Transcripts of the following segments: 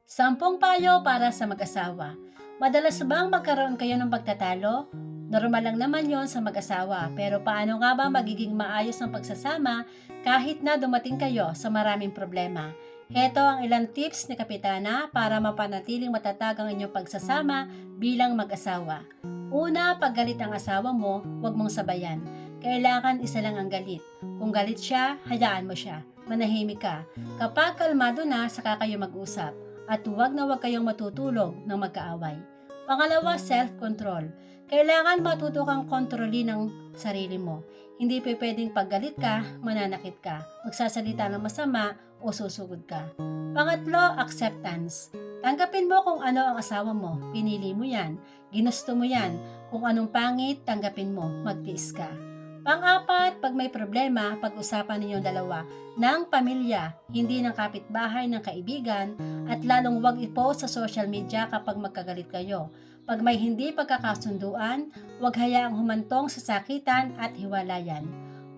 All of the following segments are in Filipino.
Sampung payo para sa mag-asawa. Madalas bang magkaroon kayo ng pagtatalo? Normal lang naman yon sa mag-asawa, pero paano nga ba magiging maayos ang pagsasama kahit na dumating kayo sa maraming problema? Heto ang ilang tips ni Kapitana para mapanatiling matatag ang inyong pagsasama bilang mag-asawa. Una, pag galit ang asawa mo, huwag mong sabayan. Kailangan isa lang ang galit. Kung galit siya, hayaan mo siya. Manahimik ka. Kapag kalmado na, saka kayo mag-usap at huwag na huwag kayong matutulog ng magkaaway. Pangalawa, self-control. Kailangan matuto kang kontrolin ang sarili mo. Hindi pwedeng paggalit ka, mananakit ka, magsasalita ng masama o susugod ka. Pangatlo, acceptance. Tanggapin mo kung ano ang asawa mo. Pinili mo yan. Ginusto mo yan. Kung anong pangit, tanggapin mo. Magtiis ka. Pang-apat, pag may problema, pag-usapan ninyong dalawa ng pamilya, hindi ng kapitbahay, ng kaibigan, at lalong wag i-post sa social media kapag magkagalit kayo. Pag may hindi pagkakasunduan, wag hayaang humantong sa sakitan at hiwalayan.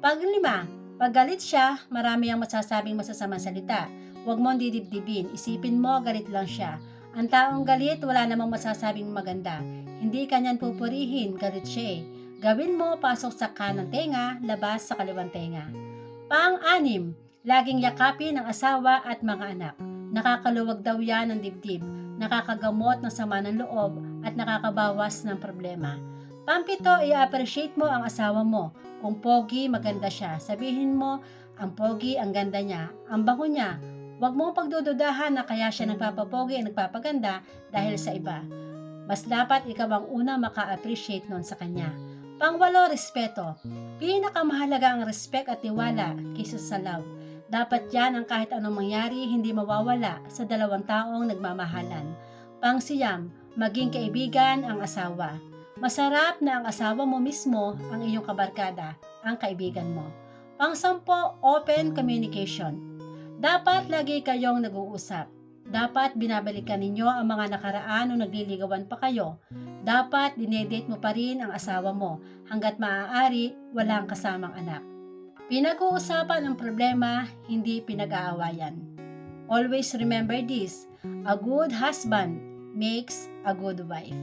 Pag-lima, pag galit siya, marami ang masasabing masasamang salita. Huwag mong didibdibin, isipin mo galit lang siya. Ang taong galit, wala namang masasabing maganda. Hindi kanyan pupurihin, galit siya eh. Gawin mo pasok sa kanang tenga, labas sa kaliwang tenga. Pang-anim, laging yakapin ang asawa at mga anak. Nakakaluwag daw yan ng dibdib, nakakagamot ng sama ng loob at nakakabawas ng problema. Pampito, i-appreciate mo ang asawa mo. Kung pogi, maganda siya. Sabihin mo, ang pogi, ang ganda niya, ang bango niya. Huwag mong pagdududahan na kaya siya nagpapapogi at nagpapaganda dahil sa iba. Mas dapat ikaw ang una maka-appreciate nun sa kanya. Pangwalo, respeto. Pinakamahalaga ang respect at tiwala kaysa sa love. Dapat yan ang kahit anong mangyari hindi mawawala sa dalawang taong nagmamahalan. Pangsiyam, maging kaibigan ang asawa. Masarap na ang asawa mo mismo ang iyong kabarkada, ang kaibigan mo. Pangsampo, open communication. Dapat lagi kayong nag-uusap. Dapat binabalikan ninyo ang mga nakaraan o nagliligawan pa kayo. Dapat dinedate mo pa rin ang asawa mo hanggat maaari walang kasamang anak. Pinag-uusapan ang problema, hindi pinag-aawayan. Always remember this, a good husband makes a good wife.